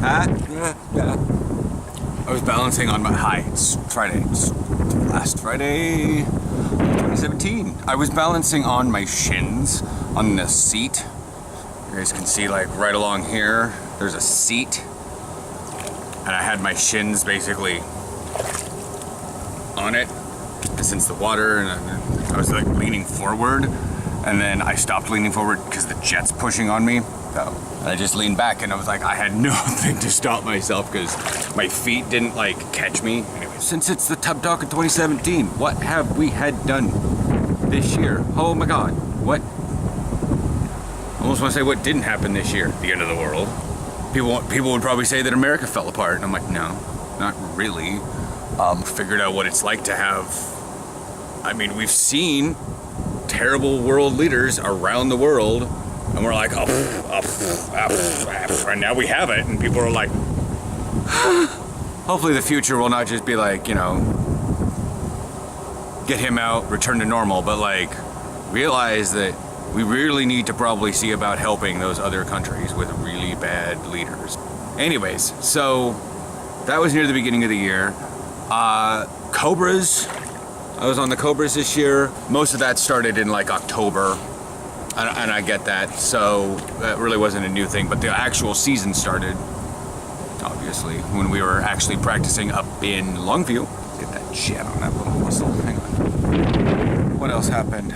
I was balancing on my it's Friday. It's last Friday, 2017. I was balancing on my shins on the seat. You guys can see, like, right along here, there's a seat. And I had my shins basically on it since the water, and I was like leaning forward, and then I stopped leaning forward because the jet's pushing on me. So I just leaned back, and I was like, I had nothing to stop myself because my feet didn't like catch me. Anyway, since it's the Tub Talk of 2017, what have we had done this year? Oh my God, what? I almost want to say what didn't happen this year. The end of the world. People would probably say that America fell apart, and I'm like, no, not really. Figured out what it's like to have. I mean, we've seen terrible world leaders around the world, and we're like, and now we have it, and people are like, hopefully the future will not just be like, you know, get him out, return to normal, but like realize that we really need to probably see about helping those other countries with really bad leaders. Anyways, so that was near the beginning of the year. Cobras, I was on the Cobras this year. Most of that started in like October, and I get that, so that really wasn't a new thing, but the actual season started, obviously, when we were actually practicing up in Longview. Get that jet on that little whistle, hang on. What else happened?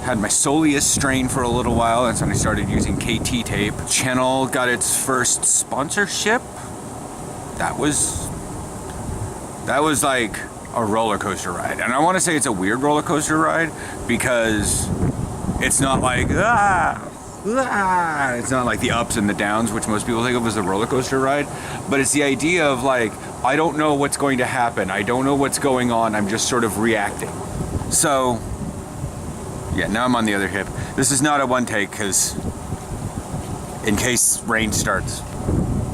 Had my soleus strain for a little while. That's when I started using KT tape. Channel got its first sponsorship. That was like a roller coaster ride. And I want to say it's a weird roller coaster ride because it's not like, it's not like the ups and the downs, which most people think of as a roller coaster ride. But it's the idea of like, I don't know what's going to happen. I don't know what's going on. I'm just sort of reacting. So, yeah, now I'm on the other hip. This is not a one take because in case rain starts,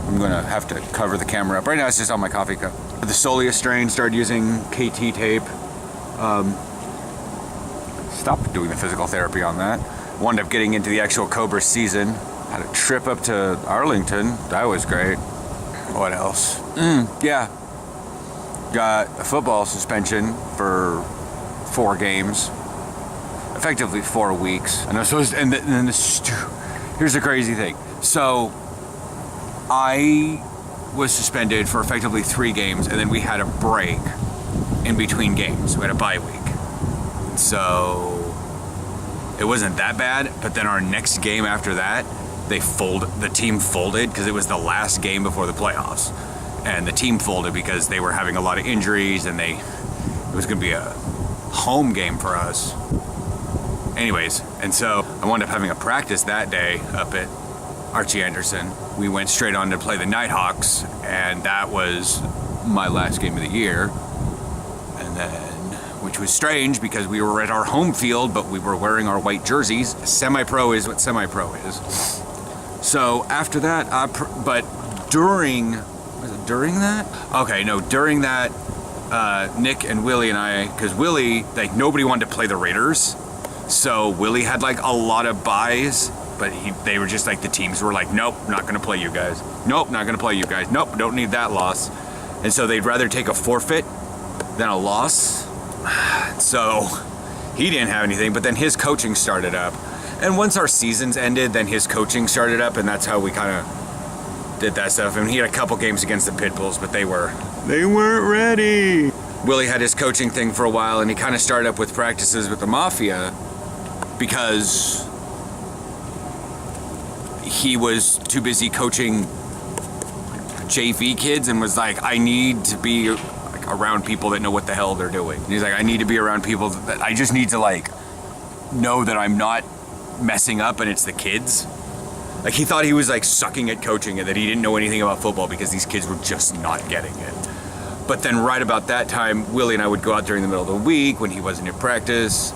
I'm gonna have to cover the camera up. Right now it's just on my coffee cup. The soleus strain, started using KT tape. Stopped doing the physical therapy on that. Wound up getting into the actual Cobra season. Had a trip up to Arlington. That was great. What else? Yeah. Got a football suspension for 4 games. Effectively 4 weeks. And I was supposed to, and then here's the crazy thing. So I was suspended for effectively 3 games, and then we had a break in between games. We had a bye week. So it wasn't that bad, but then our next game after that, the team folded because it was the last game before the playoffs. And the team folded because they were having a lot of injuries, and it was going to be a home game for us. Anyways, and so I wound up having a practice that day up at Archie Anderson. We went straight on to play the Nighthawks, and that was my last game of the year. And then, which was strange because we were at our home field, but we were wearing our white jerseys. Semi-pro is what semi-pro is. So after that, during that? Okay, no, during that, Nick and Willie and I, because Willie, like, nobody wanted to play the Raiders. So Willie had like a lot of buys, but they were just like, the teams were like, nope, not gonna play you guys. Nope, not gonna play you guys. Nope, don't need that loss. And so they'd rather take a forfeit than a loss. So he didn't have anything, but then his coaching started up. And once our seasons ended, then his coaching started up, and that's how we kind of did that stuff. And he had a couple games against the Pitbulls, but they weren't ready. Willie had his coaching thing for a while, and he kind of started up with practices with the Mafia because he was too busy coaching JV kids and was like, I need to be like around people that know what the hell they're doing. And he's like, I need to be around people that I just need to like know that I'm not messing up and it's the kids. Like, he thought he was like sucking at coaching and that he didn't know anything about football because these kids were just not getting it. But then right about that time, Willie and I would go out during the middle of the week when he wasn't at practice,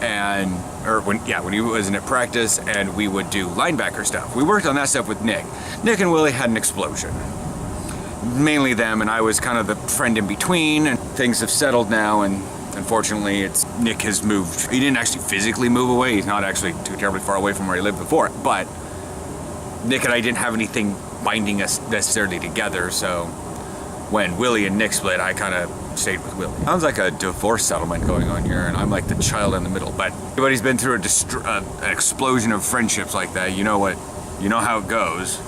when he wasn't at practice, and we would do linebacker stuff. We worked on that stuff with Nick. Nick and Willie had an explosion. Mainly them, and I was kind of the friend in between, and things have settled now, and unfortunately, Nick has moved. He didn't actually physically move away. He's not actually too terribly far away from where he lived before, but Nick and I didn't have anything binding us necessarily together, so when Willie and Nick split, I kind of stayed with Willie. Sounds like a divorce settlement going on here, and I'm like the child in the middle. But everybody's been through an explosion of friendships like that. You know how it goes.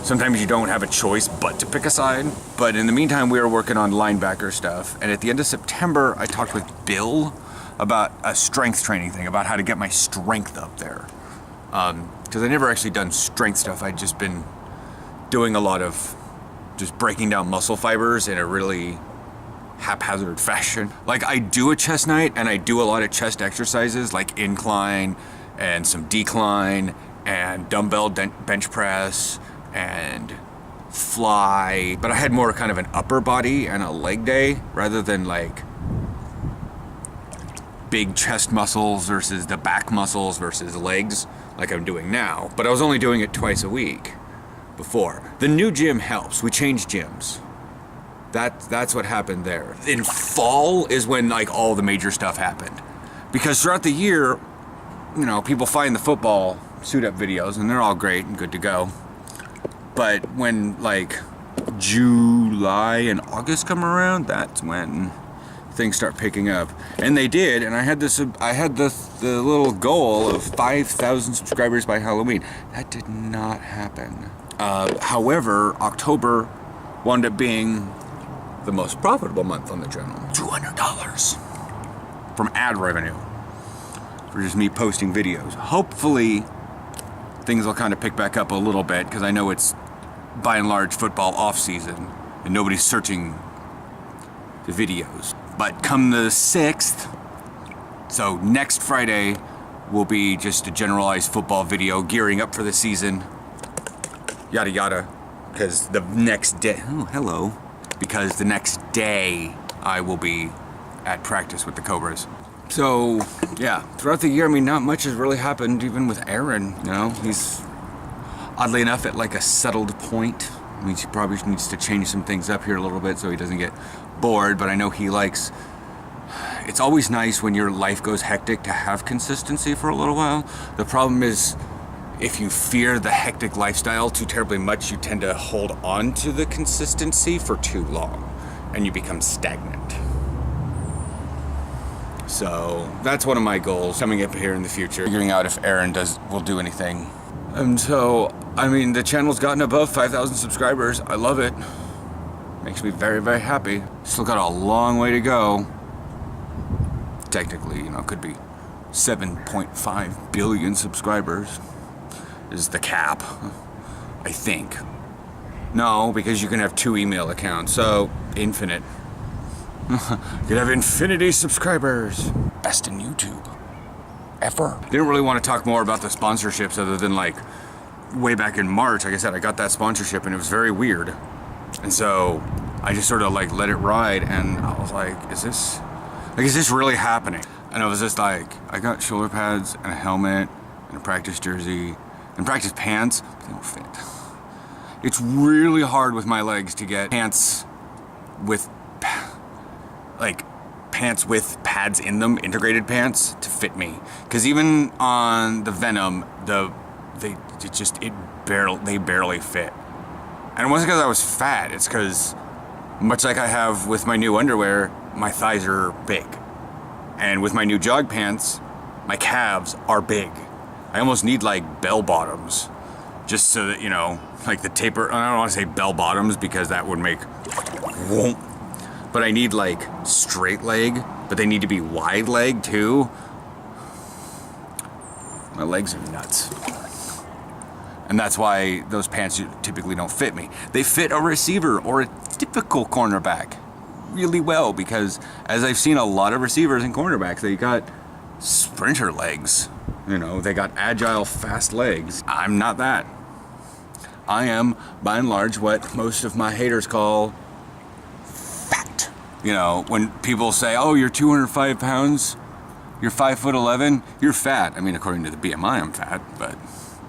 Sometimes you don't have a choice but to pick a side. But in the meantime, we were working on linebacker stuff. And at the end of September, I talked with Bill about a strength training thing, about how to get my strength up there. Because I never actually done strength stuff. I'd just been doing a lot of just breaking down muscle fibers in a really haphazard fashion. Like, I do a chest night and I do a lot of chest exercises like incline and some decline and dumbbell bench press and fly, but I had more kind of an upper body and a leg day rather than like big chest muscles versus the back muscles versus legs like I'm doing now. But I was only doing it twice a week before. The new gym helps. We changed gyms. That's what happened there. In fall is when like all the major stuff happened, because throughout the year, you know, people find the football suit up videos and they're all great and good to go. But when like July and August come around, that's when things start picking up. And they did, and I had the little goal of 5,000 subscribers by Halloween. That did not happen. However, October wound up being the most profitable month on the channel. $200 from ad revenue for just me posting videos. Hopefully things will kind of pick back up a little bit, because I know it's by and large football off season and nobody's searching the videos. But come the 6th, so next Friday, will be just a generalized football video gearing up for the season, yada yada, because the next day, because the next day I will be at practice with the Cobras. So yeah, throughout the year, I mean, not much has really happened, even with Aaron. You know, he's oddly enough at like a settled point. I mean, he probably needs to change some things up here a little bit so he doesn't get bored, but I know he likes, it's always nice when your life goes hectic to have consistency for a little while. The problem is, if you fear the hectic lifestyle too terribly much, you tend to hold on to the consistency for too long and you become stagnant. So that's one of my goals coming up here in the future, figuring out if Aaron will do anything. And so, I mean, the channel's gotten above 5,000 subscribers. I love it. Makes me very, very happy. Still got a long way to go. Technically, you know, could be 7.5 billion subscribers is the cap, I think. No, because you can have 2 email accounts, so infinite. You could have infinity subscribers. Best in YouTube ever. Didn't really want to talk more about the sponsorships other than like way back in March. Like I said, I got that sponsorship and it was very weird. And so I just sort of like let it ride, and I was like, is this really happening? And it was just like, I got shoulder pads and a helmet and a practice jersey and practice pants, but they don't fit. It's really hard with my legs to get pants with pads in them, integrated pants, to fit me. Because even on the Venom, they barely fit. And it wasn't because I was fat, it's because, much like I have with my new underwear, my thighs are big. And with my new jog pants, my calves are big. I almost need like bell bottoms, just so that, you know, like the taper, I don't want to say bell bottoms because that would make whoomp. But I need like straight leg, but they need to be wide leg too. My legs are nuts. And that's why those pants typically don't fit me. They fit a receiver or a typical cornerback really well, because as I've seen a lot of receivers and cornerbacks, they got sprinter legs. You know, they got agile, fast legs. I'm not that. I am, by and large, what most of my haters call fat. You know, when people say, oh, you're 205 pounds, you're 5'11", you're fat. I mean, according to the BMI, I'm fat, but,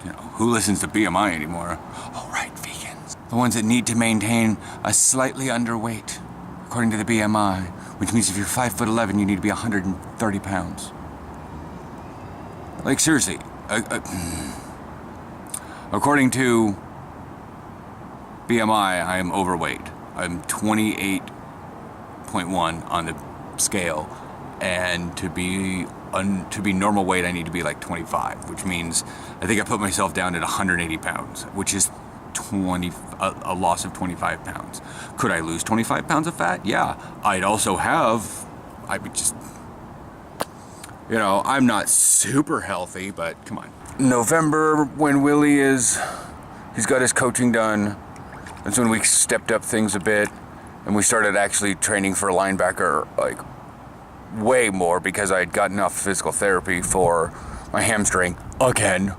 you know, who listens to BMI anymore? Oh, right, vegans. The ones that need to maintain a slightly underweight, according to the BMI, which means if you're 5'11", you need to be 130 pounds. Like, seriously, According to BMI, I am overweight. I'm 28.1 on the scale, and to be normal weight, I need to be like 25, which means I think I put myself down at 180 pounds, which is a loss of 25 pounds. Could I lose 25 pounds of fat? Yeah. I would just, you know, I'm not super healthy, but come on. November, when he's got his coaching done, that's when we stepped up things a bit, and we started actually training for linebacker, like, way more, because I'd gotten off physical therapy for my hamstring again.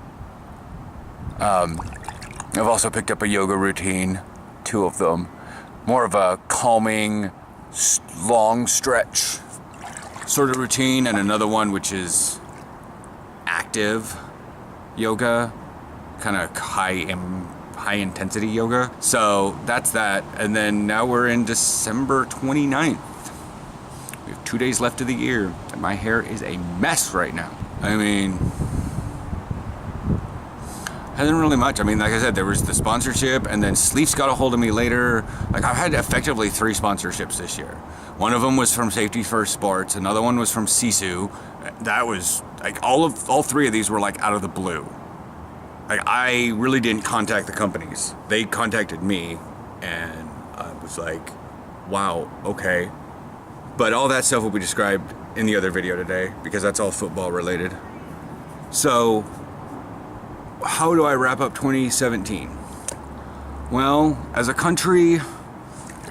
I've also picked up a yoga routine, 2 of them. More of a calming, long stretch sort of routine, and another one which is active yoga, kind of high intensity yoga. So that's that. And then now we're in December 29th. We have 2 days left of the year, and my hair is a mess right now. I mean, hasn't really much. I mean, like I said, there was the sponsorship, and then Sleef's got a hold of me later. Like, I've had effectively 3 sponsorships this year. One of them was from Safety First Sports. Another one was from Sisu. That was like all 3 of these were like out of the blue. Like, I really didn't contact the companies. They contacted me, and I was like, wow, okay. But all that stuff will be described in the other video today, because that's all football related. So, how do I wrap up 2017? Well, as a country,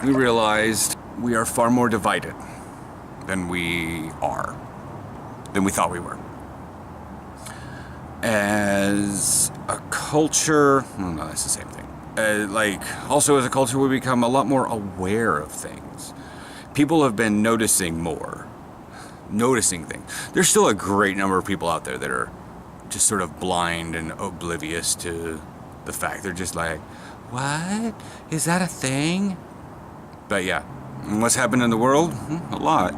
we realized we are far more divided than we thought we were. As a culture, no, that's the same thing. Also as a culture, we become a lot more aware of things. People have been noticing things. There's still a great number of people out there that are just sort of blind and oblivious to the fact. They're just like, what? Is that a thing? But yeah, and what's happened in the world? A lot.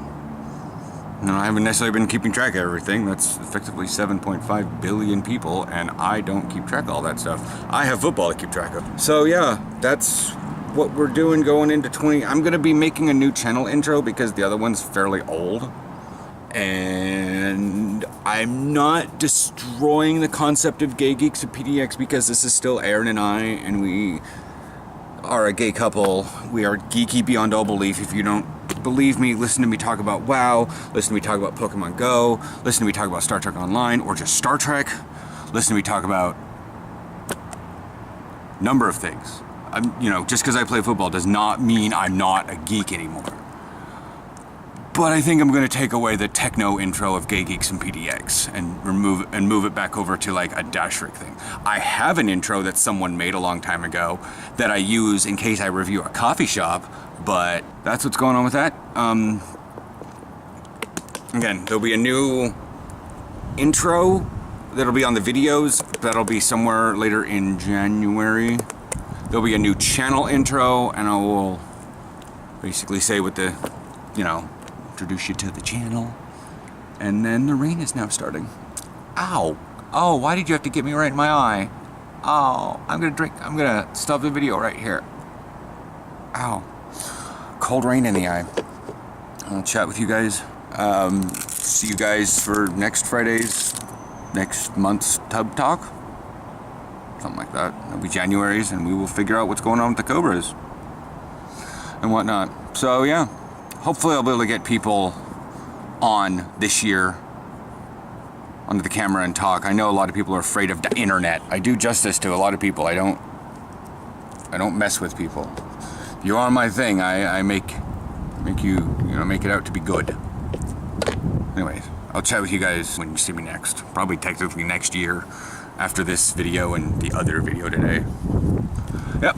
No, I haven't necessarily been keeping track of everything. That's effectively 7.5 billion people, and I don't keep track of all that stuff. I have football to keep track of. So yeah, that's what we're doing going into 20. I'm going to be making a new channel intro because the other one's fairly old. And I'm not destroying the concept of Gay Geeks of PDX, because this is still Aaron and I, and we are a gay couple. We are geeky beyond all belief. If you don't believe me, listen to me talk about WoW, listen to me talk about Pokemon Go, listen to me talk about Star Trek Online, or just Star Trek. Listen to me talk about a number of things. Just because I play football does not mean I'm not a geek anymore. But I think I'm going to take away the techno intro of Gay Geeks and PDX and move it back over to like a Dashric thing. I have an intro that someone made a long time ago that I use in case I review a coffee shop, but that's what's going on with that. Again, there'll be a new intro that'll be on the videos. That'll be somewhere later in January. There'll be a new channel intro, and I will basically say what the, introduce you to the channel. And then the rain is now starting. Ow. Oh, why did you have to get me right in my eye? Oh, I'm gonna stop the video right here. Ow. Cold rain in the eye. I'll chat with you guys. See you guys for next month's Tub Talk. Something like that. It'll be January's, and we will figure out what's going on with the Cobras and whatnot. So yeah. Hopefully I'll be able to get people on this year onto the camera and talk. I know a lot of people are afraid of the internet. I do justice to a lot of people. I don't mess with people. If you are my thing, I make you make it out to be good. Anyways, I'll chat with you guys when you see me next. Probably technically next year after this video and the other video today. Yep.